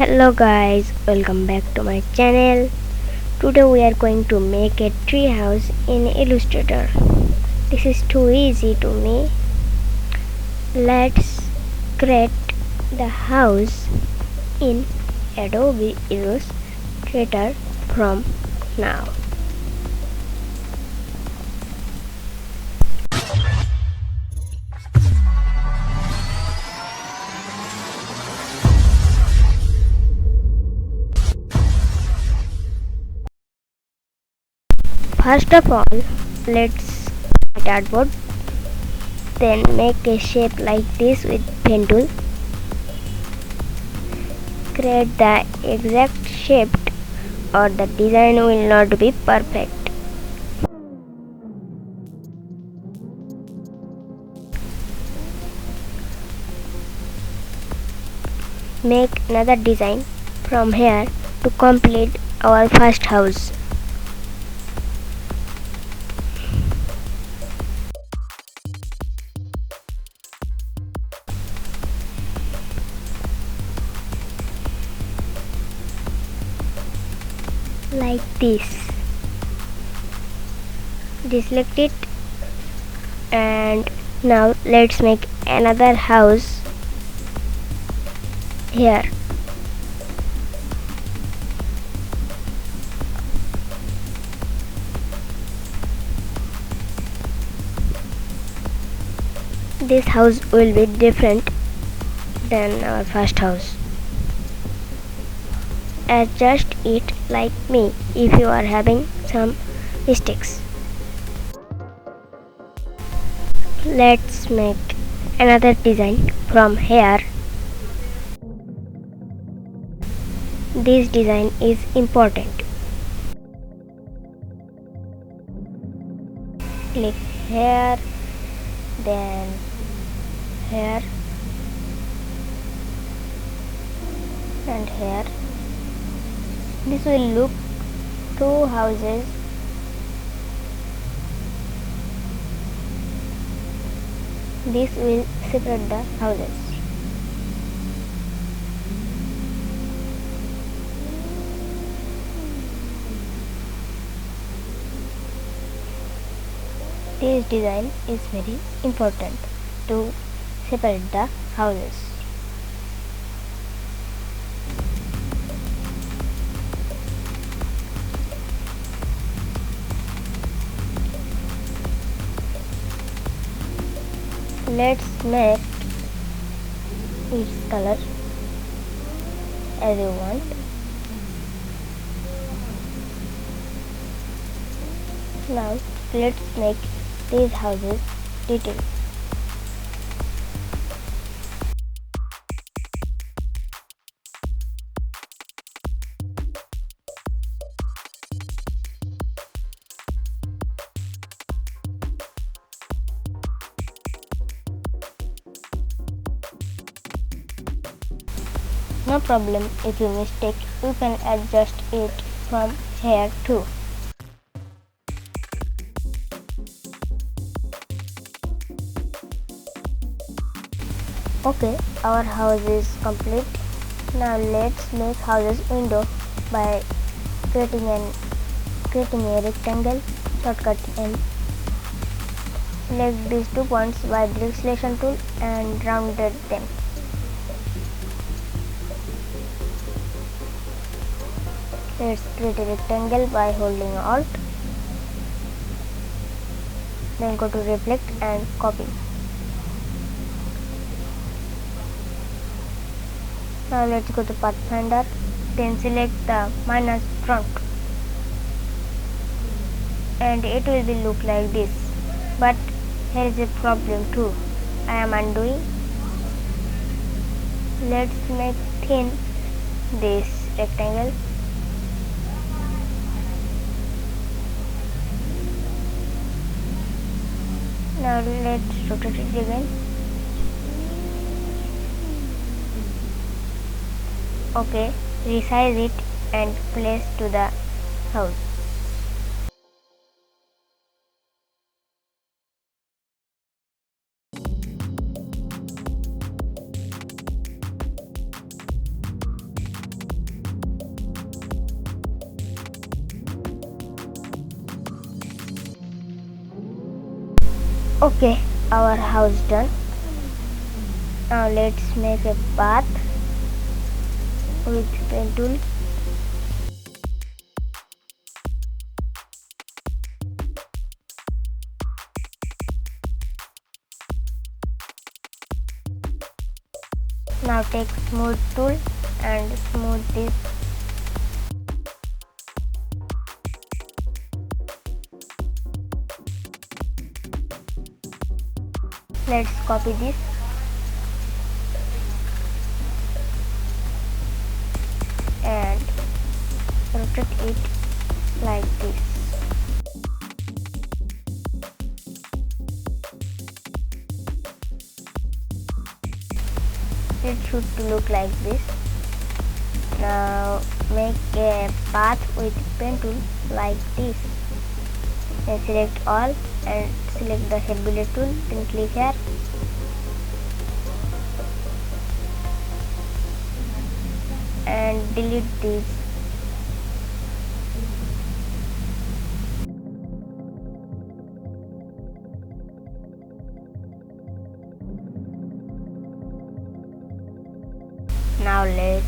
Hello guys, welcome back to my channel. Today we are going to make a tree house in Illustrator. This is too easy to me. Let's create the house in Adobe Illustrator from now. First of all, let's start board. Then make a shape like this with pen tool. Create the exact shape or the design will not be perfect. Make another design from here to complete our first house. Like this. Deselect it, and now let's make another house here. This house will be different than our first house. Adjust it like me if you are having some mistakes. Let's make another design from here. This design is important. Click here, then here and here. This will look two houses. This will separate the houses. This design is very important to separate the houses. Let's make its color as you want. Now let's make these houses detailed. No problem if you mistake, you can adjust it from here too. Okay, our house is complete. Now let's make houses window by creating a rectangle. Shortcut M. Select these 2 points by the selection tool and rounded them. Let's create a rectangle by holding Alt. Then go to reflect and copy. Now let's go to Pathfinder. Then select the minus front. And it will be look like this. But here is a problem too. I am undoing. Let's make thin this rectangle. Now let's rotate it again. Okay, resize it and place to the house. Okay, our house done. Now let's make a path with pen tool. Now take smooth tool and smooth this. Let's copy this and rotate it like this. It should look like this. Now make a path with pen tool like this. Then select all and select the head builder tool. Then click here. And delete this. Now let's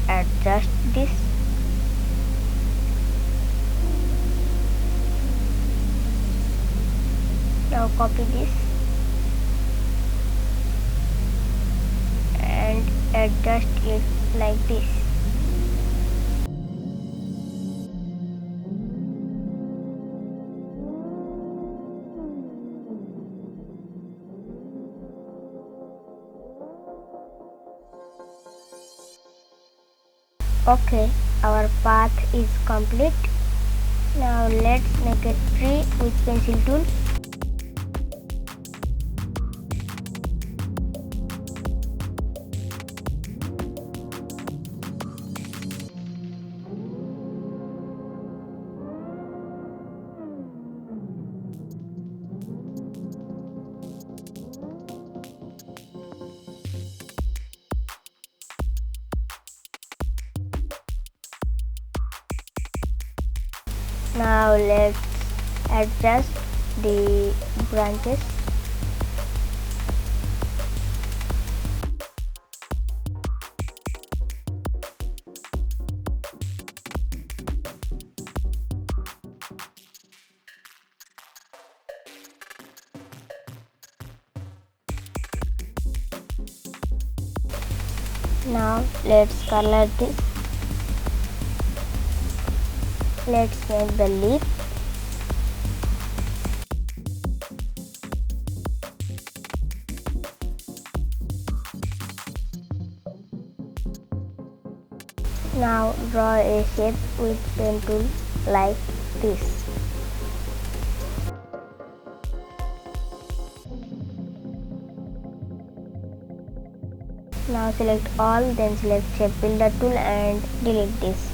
adjust this. Now copy this and adjust it like this. Okay, our path is complete. Now let's make a tree with pencil tool. Now let's adjust the branches. Now let's color this. Let's make the leaf. Now draw a shape with pen tool like this. Now select all, then select shape builder tool and delete this.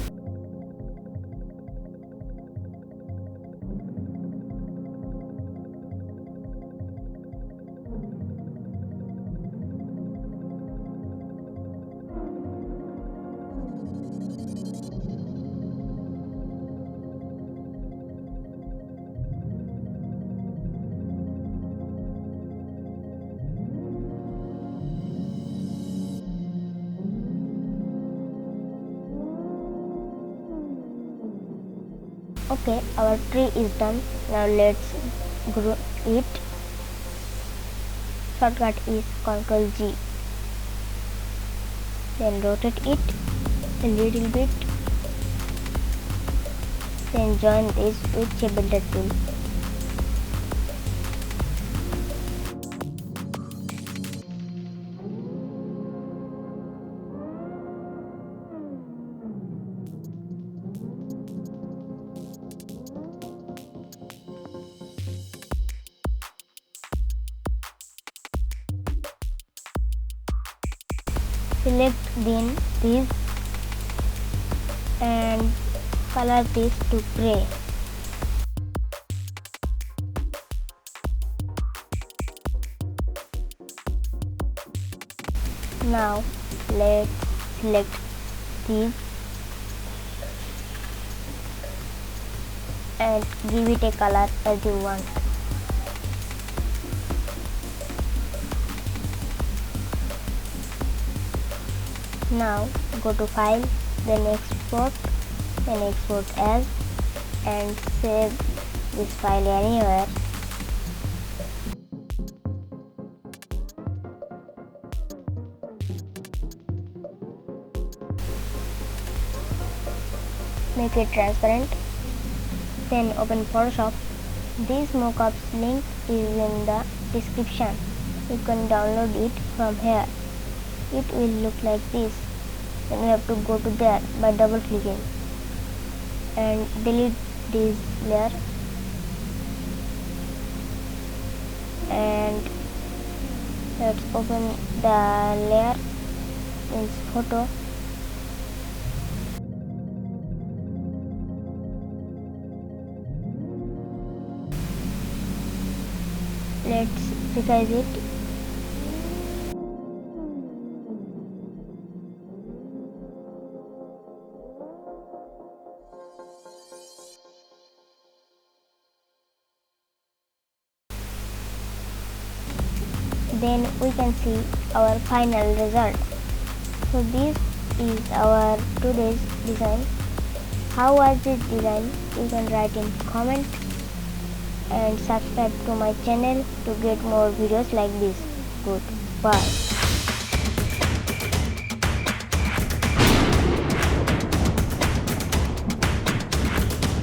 Okay, our tree is done. Now let's grow it. Shortcut is Ctrl G. Then rotate it a little bit. Then join this with shape builder tool. Select then this and color this to gray. Now let's select these and give it a color as you want. Now go to File, then Export, then Export As, and save this file anywhere. Make it transparent. Then open Photoshop. This mockup's link is in the description. You can download it from here. It will look like this. Then you have to go to there by double clicking and delete this layer, and let's open the layer in photo. Let's resize it. Then we can see our final result. So this is our today's design. How was this design? You can write in comment and subscribe to my channel to get more videos like this. Goodbye.